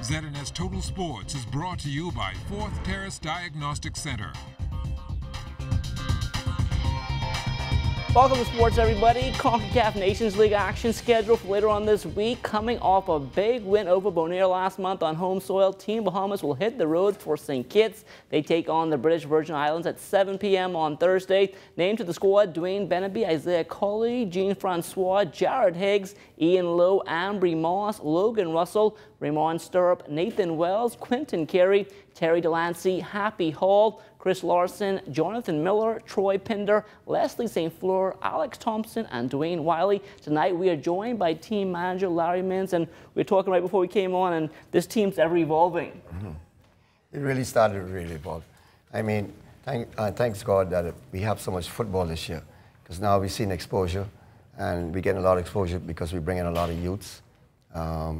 ZNS Total Sports is brought to you by 4th Terrace Diagnostic Center. Welcome to sports, everybody. CONCACAF Nations League action scheduled for later on this week. Coming off a big win over Bonaire last month on home soil, Team Bahamas will hit the road for St. Kitts. They take on the British Virgin Islands at 7 p.m. on Thursday. Named to the squad: Dwayne Benaby, Isaiah Colley, Jean-Francois, Jared Higgs, Ian Lowe, Ambry Moss, Logan Russell, Raymond Stirrup, Nathan Wells, Quentin Carey, Terry Delancey, Happy Hall, Chris Larson, Jonathan Miller, Troy Pinder, Leslie St. Fleur, Alex Thompson, and Dwayne Wiley. Tonight we are joined by team manager Larry Mintz, and we were talking right before we came on, and this team's ever evolving. It really started to really evolve. I mean, thanks God that we have so much football this year, because now we've seen exposure, and we're getting a lot of exposure because we bring in a lot of youths,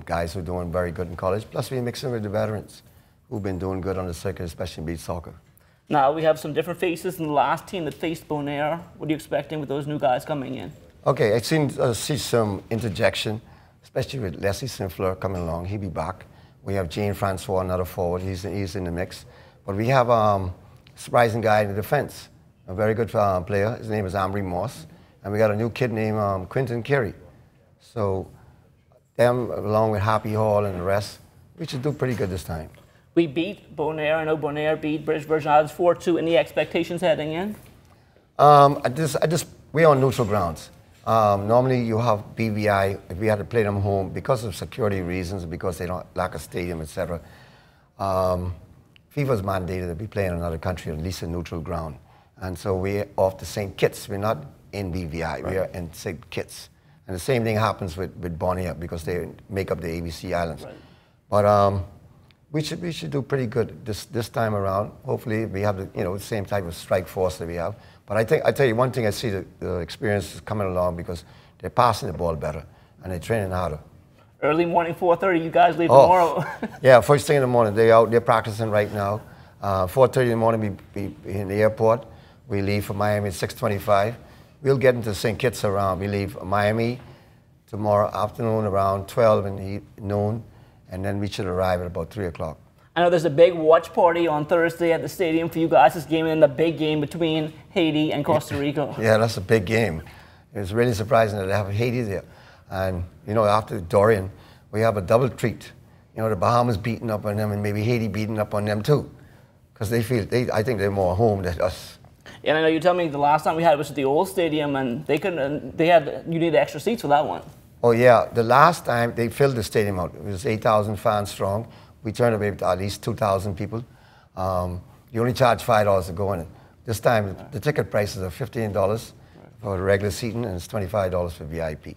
guys who are doing very good in college, plus we mix in with the veterans who've been doing good on the circuit, especially in beach soccer. Now, we have some different faces in the last team that faced Bonaire. What are you expecting with those new guys coming in? Okay, I see some interjection, especially with Leslie St. Fleur coming along. He'll be back. We have Jean-Francois, another forward. He's in the mix. But we have a surprising guy in the defense, a very good player. His name is Ambry Moss. And we got a new kid named Quentin Carey. So them, along with Happy Hall and the rest, we should do pretty good this time. We beat Bonaire. I know Bonaire beat British Virgin Islands 4-2. Any expectations heading in? We're on neutral grounds. Normally you have BVI. If we had to play them home because of security reasons, because they don't lack a stadium, etc. FIFA's mandated that we play in another country, at least a neutral ground. And so we're off to St. Kitts. We're not in BVI. Right. We are in St. Kitts. And the same thing happens with Bonaire because they make up the ABC Islands. Right. But we should do pretty good this time around. Hopefully, we have the same type of strike force that we have. But I tell you one thing, I see the experience is coming along because they're passing the ball better and they're training harder. Early morning, 4:30. You guys leave tomorrow. Yeah, first thing in the morning. They're practicing right now. 4:30 in the morning, we in the airport. We leave for Miami at 6:25. We'll get into St. Kitts around. We leave Miami tomorrow afternoon around 12 noon. And then we should arrive at about 3 o'clock. I know there's a big watch party on Thursday at the stadium for you guys. This game and the big game between Haiti and Costa Rica. Yeah, that's a big game. It was really surprising that they have Haiti there. And, after Dorian, we have a double treat. The Bahamas beating up on them and maybe Haiti beating up on them too. Because I think they're more home than us. Yeah, and I know you told me the last time we had it was at the old stadium and you need extra seats for that one. Oh yeah, the last time they filled the stadium out. It was 8,000 fans strong. We turned away with at least 2,000 people. You only charge $5 to go in it. This time the ticket prices are $15 for regular seating and it's $25 for VIP.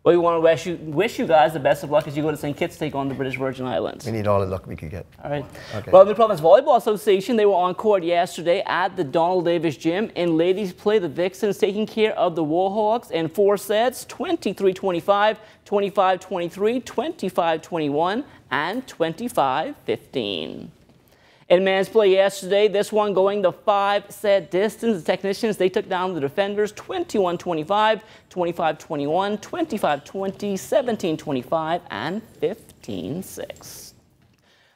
Well, we want to wish you guys the best of luck as you go to St. Kitts to take on the British Virgin Islands. We need all the luck we could get. All right. Okay. Well, the Province Volleyball Association, they were on court yesterday at the Donald Davis Gym. In ladies play, the Vixens taking care of the Warhawks in 4 sets, 23-25, 25-23, 25-21, and 25-15. In men's play yesterday, this one going the 5-set distance. The technicians, they took down the defenders 21-25, 25-21, 25-20, 17-25, and 15-6.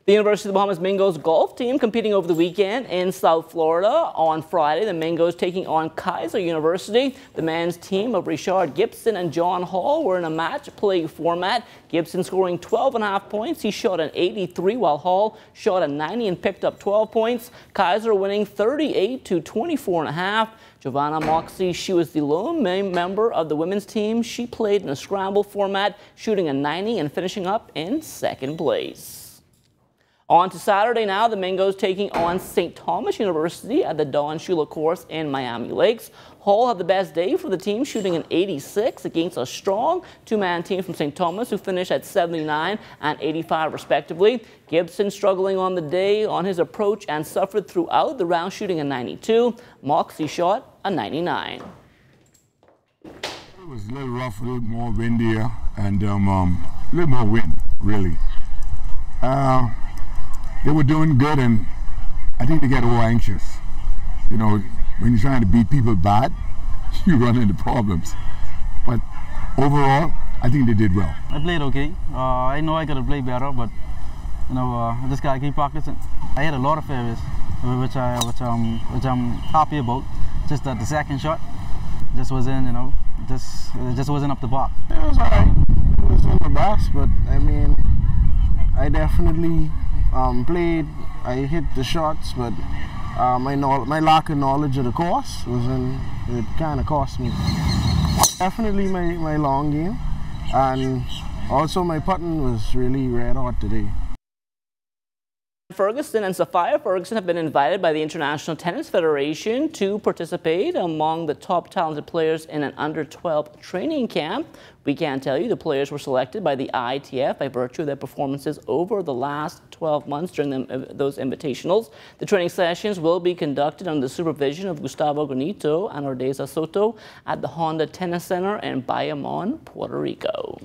The University of the Bahamas Mingos golf team competing over the weekend in South Florida. On Friday, the Mingos taking on Kaiser University. The men's team of Richard Gibson and John Hall were in a match play format. Gibson scoring 12.5 points. He shot an 83, while Hall shot a 90 and picked up 12 points. Kaiser winning 38-24.5. Giovanna Moxie, she was the lone member of the women's team. She played in a scramble format, shooting a 90 and finishing up in second place. On to Saturday now, the Mingos taking on St. Thomas University at the Don Shula course in Miami Lakes. Hall had the best day for the team, shooting an 86 against a strong two-man team from St. Thomas, who finished at 79 and 85 respectively. Gibson struggling on the day on his approach and suffered throughout the round, shooting a 92. Moxie shot a 99. It was a little rough, a little more windier, and a little more wind, really. They were doing good, and I think they get more anxious. When you're trying to beat people bad, you run into problems. But overall, I think they did well. I played okay. I know I could have played better, but You know, I just gotta keep practicing. I hit a lot of fairways, which I'm happy about. Just that the second shot just wasn't, you know, it just wasn't up the bar. It was alright. It wasn't the best, but I mean, I definitely played. I hit the shots, but my lack of knowledge of the course it kind of cost me. Definitely my long game, and also my putting was really red hot today. Ferguson and Sophia Ferguson have been invited by the International Tennis Federation to participate among the top talented players in an under-12 training camp. We can tell you the players were selected by the ITF by virtue of their performances over the last 12 months during those invitationals. The training sessions will be conducted under the supervision of Gustavo Granito and Ordeza Soto at the Honda Tennis Center in Bayamon, Puerto Rico.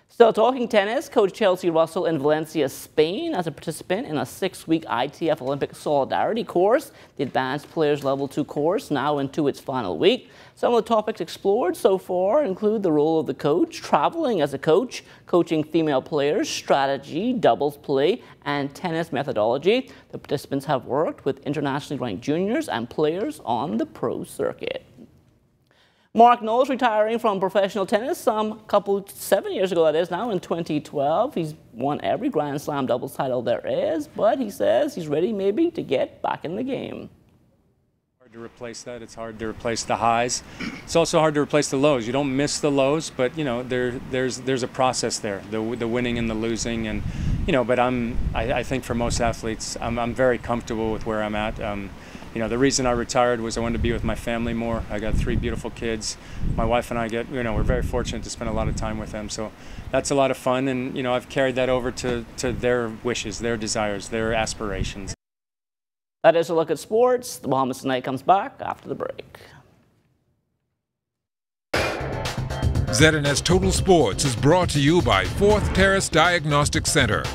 Still talking tennis, Coach Chelsea Russell in Valencia, Spain, as a participant in a 6-week ITF Olympic Solidarity course. The Advanced Players Level 2 course now into its final week. Some of the topics explored so far include the role of the coach, traveling as a coach, coaching female players, strategy, doubles play, and tennis methodology. The participants have worked with internationally ranked juniors and players on the pro circuit. Mark Knowles retiring from professional tennis 7 years ago, that is now, in 2012. He's won every Grand Slam doubles title there is, but he says he's ready maybe to get back in the game. Hard to replace that. It's hard to replace the highs. It's also hard to replace the lows. You don't miss the lows, but you know there's a process there, the winning and the losing, and you know. But I think for most athletes, I'm very comfortable with where I'm at. You know, the reason I retired was I wanted to be with my family more. I got 3 beautiful kids. My wife and I we're very fortunate to spend a lot of time with them. So that's a lot of fun. And, you know, I've carried that over to their wishes, their desires, their aspirations. That is a look at sports. The Bahamas Tonight comes back after the break. ZNS Total Sports is brought to you by 4th Terrace Diagnostic Center.